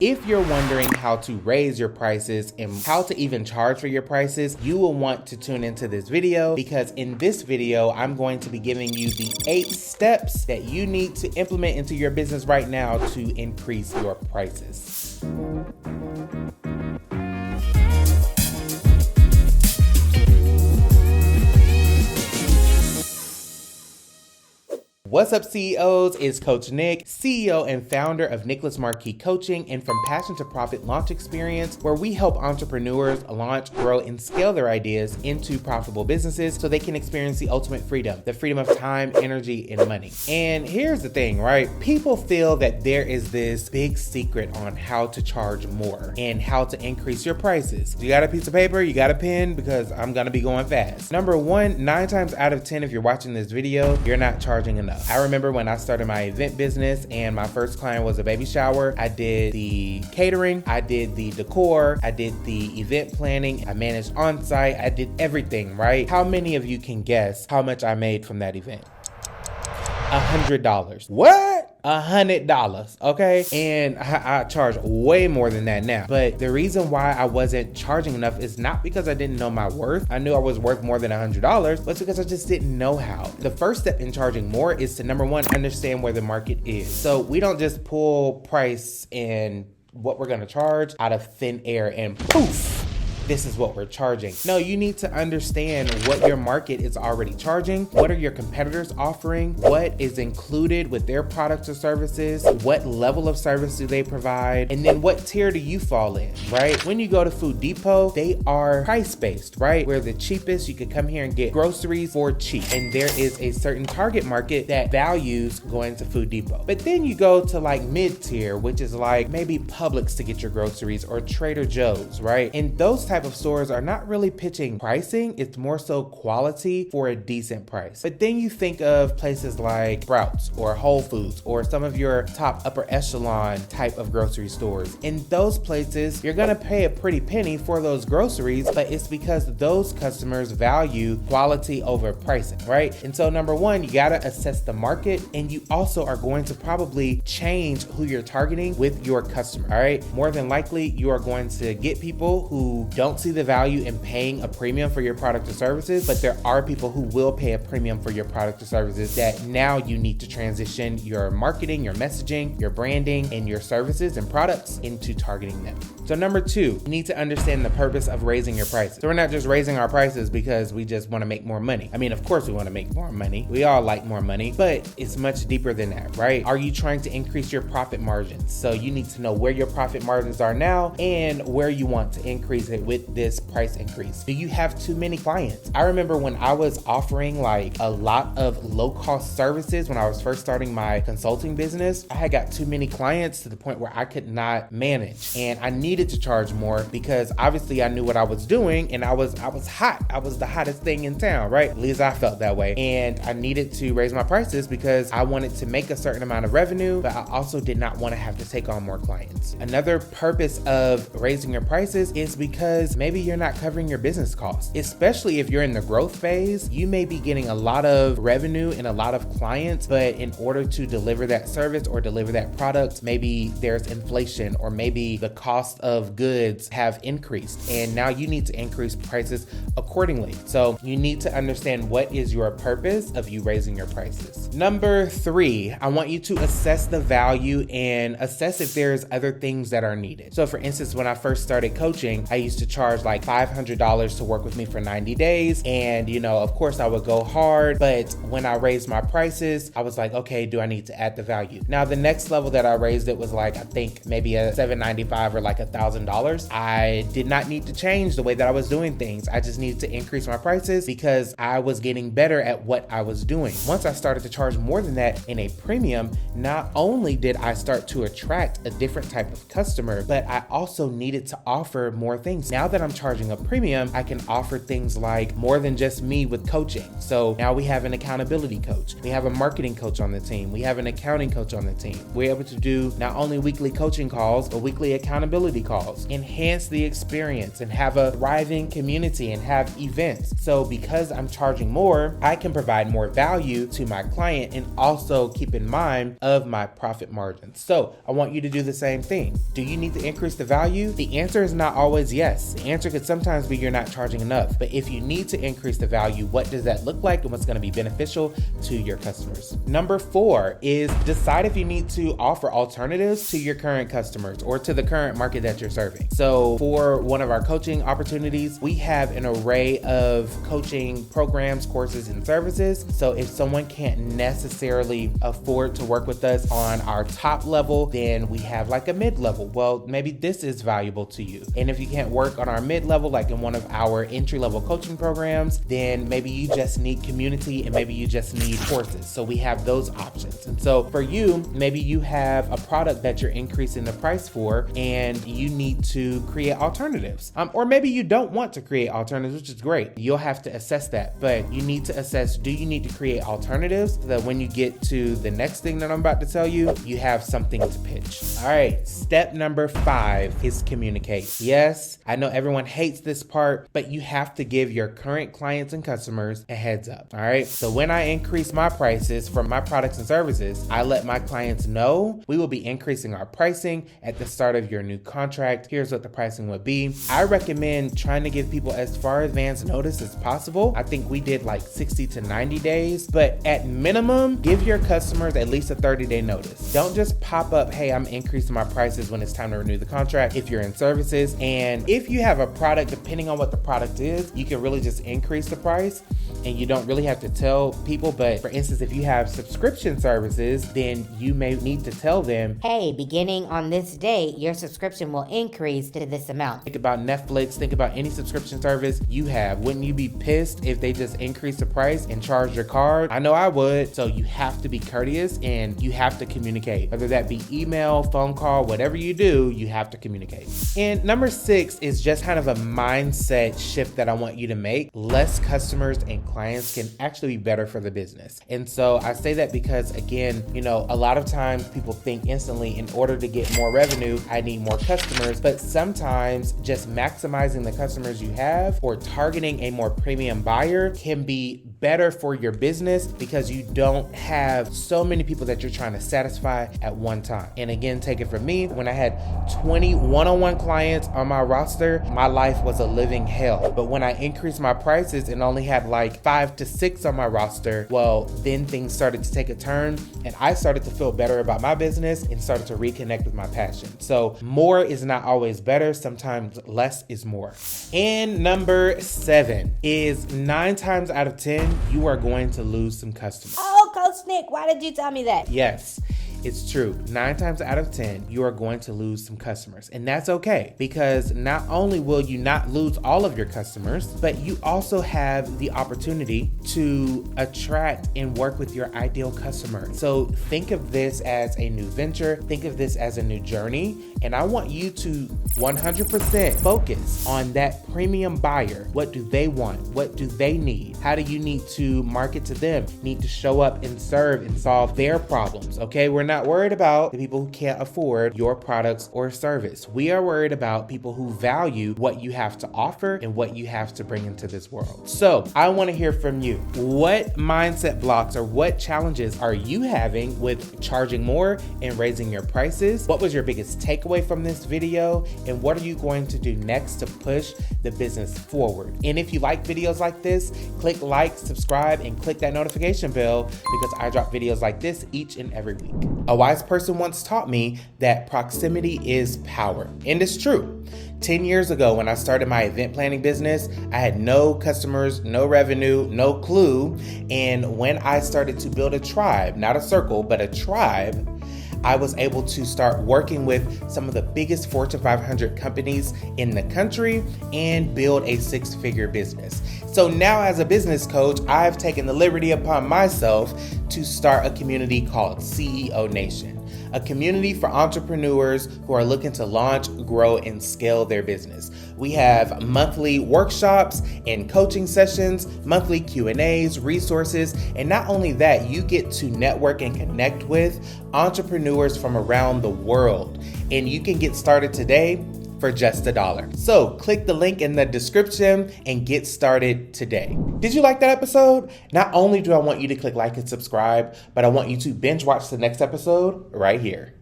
If you're wondering how to raise your prices and how to even charge for your prices, you will want to tune into this video, because in this video, I'm going to be giving you the 8 steps that you need to implement into your business right now to increase your prices. What's up, CEOs? It's Coach Nick, CEO and founder of Nicholas Marque Coaching, and from Passion to Profit Launch Experience, where we help entrepreneurs launch, grow, and scale their ideas into profitable businesses so they can experience the ultimate freedom, the freedom of time, energy, and money. And here's the thing, right? People feel that there is this big secret on how to charge more and how to increase your prices. You got a piece of paper? You got a pen? Because I'm gonna be going fast. Number one, 9 times out of 10, if you're watching this video, you're not charging enough. I remember when I started my event business and my first client was a baby shower. I did the catering, I did the decor, I did the event planning, I managed on-site, I did everything, right? How many of you can guess how much I made from that event? $100. What? $100, okay? And I charge way more than that now. But the reason why I wasn't charging enough is not because I didn't know my worth. I knew I was worth more than $100, but it's because I just didn't know how. The first step in charging more is to, number one, understand where the market is. So we don't just pull price and what we're gonna charge out of thin air and poof, this is what we're charging. No, you need to understand what your market is already charging. What are your competitors offering? What is included with their products or services? What level of service do they provide? And then what tier do you fall in, right? When you go to Food Depot, they are price-based, right? Where the cheapest, you could come here and get groceries for cheap. And there is a certain target market that values going to Food Depot. But then you go to like mid-tier, which is like maybe Publix to get your groceries or Trader Joe's, right? And those type of stores are not really pitching pricing, it's more so quality for a decent price. But then you think of places like Sprouts or Whole Foods or some of your top upper echelon type of grocery stores. In those places, you're gonna pay a pretty penny for those groceries, but it's because those customers value quality over pricing, right? And so number one, you gotta assess the market, and you also are going to probably change who you're targeting with your customer, all right? More than likely, you are going to get people who don't see the value in paying a premium for your product or services, but there are people who will pay a premium for your product or services that now you need to transition your marketing, your messaging, your branding, and your services and products into targeting them. So number two, you need to understand the purpose of raising your prices. So we're not just raising our prices because we just want to make more money. I mean, of course we want to make more money. We all like more money, but it's much deeper than that, right? Are you trying to increase your profit margins? So you need to know where your profit margins are now and where you want to increase it with this price increase. Do you have too many clients? I remember when I was offering like a lot of low cost services when I was first starting my consulting business, I had got too many clients to the point where I could not manage, and I needed to charge more because obviously I knew what I was doing, and I was hot. I was the hottest thing in town, right? At least I felt that way. And I needed to raise my prices because I wanted to make a certain amount of revenue, but I also did not want to have to take on more clients. Another purpose of raising your prices is because maybe you're not covering your business costs. Especially if you're in the growth phase, you may be getting a lot of revenue and a lot of clients, but in order to deliver that service or deliver that product, maybe there's inflation, or maybe the cost of goods have increased, and now you need to increase prices accordingly. So you need to understand what is your purpose of you raising your prices. Number 3, I want you to assess the value and assess if there's other things that are needed. So for instance, when I first started coaching, I used to charge like $500 to work with me for 90 days. And of course I would go hard, but when I raised my prices, I was like, okay, do I need to add the value? Now the next level that I raised it was like, I think maybe a $795 or like $1,000. I did not need to change the way that I was doing things. I just needed to increase my prices because I was getting better at what I was doing. Once I started to charge more than that in a premium, not only did I start to attract a different type of customer, but I also needed to offer more things. Now now that I'm charging a premium, I can offer things like more than just me with coaching. So now we have an accountability coach. We have a marketing coach on the team. We have an accounting coach on the team. We're able to do not only weekly coaching calls, but weekly accountability calls, enhance the experience and have a thriving community and have events. So because I'm charging more, I can provide more value to my client and also keep in mind of my profit margins. So I want you to do the same thing. Do you need to increase the value? The answer is not always yes. The answer could sometimes be you're not charging enough. But if you need to increase the value, what does that look like and what's going to be beneficial to your customers? Number 4 is decide if you need to offer alternatives to your current customers or to the current market that you're serving. So for one of our coaching opportunities, we have an array of coaching programs, courses, and services. So if someone can't necessarily afford to work with us on our top level, then we have like a mid-level. Well, maybe this is valuable to you. And if you can't work on our mid-level, like in one of our entry-level coaching programs, then maybe you just need community and maybe you just need courses. So we have those options. And so for you, maybe you have a product that you're increasing the price for and you need to create alternatives. Or maybe you don't want to create alternatives, which is great. You'll have to assess that, but you need to assess, do you need to create alternatives so that when you get to the next thing that I'm about to tell you, you have something to pitch. All right, step number 5 is communicate. Yes, I know everyone hates this part, but you have to give your current clients and customers a heads up. All right, so when I increase my prices for my products and services, I let my clients know we will be increasing our pricing at the start of your new contract. Here's what the pricing would be. I recommend trying to give people as far advance notice as possible. I think we did like 60 to 90 days, but at minimum, give your customers at least a 30-day notice. Don't just pop up, hey, I'm increasing my prices when it's time to renew the contract if you're in services. And if you have a product, depending on what the product is, you can really just increase the price and you don't really have to tell people. But for instance, if you have subscription services, then you may need to tell them, hey, beginning on this date, your subscription will increase to this amount. Think about Netflix, think about any subscription service you have. Wouldn't you be pissed if they just increase the price and charge your card? I know I would. So you have to be courteous and you have to communicate, whether that be email, phone call, whatever you do, you have to communicate. And number 6 is just kind of a mindset shift that I want you to make. Less customers and clients can actually be better for the business. And so I say that because, again, a lot of times people think instantly, in order to get more revenue, I need more customers. But sometimes just maximizing the customers you have or targeting a more premium buyer can be better for your business because you don't have so many people that you're trying to satisfy at one time. And again, take it from me, when I had 20 one-on-one clients on my roster, my life was a living hell. But when I increased my prices and only had like 5 to 6 on my roster, well, then things started to take a turn and I started to feel better about my business and started to reconnect with my passion. So more is not always better. Sometimes less is more. And number 7 is 9 times out of 10, you are going to lose some customers. Oh, Coach Nick, why did you tell me that? Yes. It's true. 9 times out of 10, you are going to lose some customers. And that's okay, because not only will you not lose all of your customers, but you also have the opportunity to attract and work with your ideal customer. So think of this as a new venture. Think of this as a new journey. And I want you to 100% focus on that premium buyer. What do they want? What do they need? How do you need to market to them? Need to show up and serve and solve their problems, okay? We're not worried about the people who can't afford your products or service. We are worried about people who value what you have to offer and what you have to bring into this world. So I want to hear from you. What mindset blocks or what challenges are you having with charging more and raising your prices? What was your biggest takeaway from this video? And what are you going to do next to push the business forward? And if you like videos like this, click like, subscribe, and click that notification bell because I drop videos like this each and every week. A wise person once taught me that proximity is power. And it's true. 10 years ago, when I started my event planning business, I had no customers, no revenue, no clue. And when I started to build a tribe, not a circle, but a tribe, I was able to start working with some of the biggest Fortune 500 companies in the country and build a 6-figure business. So now as a business coach, I've taken the liberty upon myself to start a community called CEO Nation. a community for entrepreneurs who are looking to launch, grow, and scale their business. We have monthly workshops and coaching sessions, monthly Q&As, resources, and not only that, you get to network and connect with entrepreneurs from around the world. And you can get started today for just $1. So click the link in the description and get started today. Did you like that episode? Not only do I want you to click like and subscribe, but I want you to binge watch the next episode right here.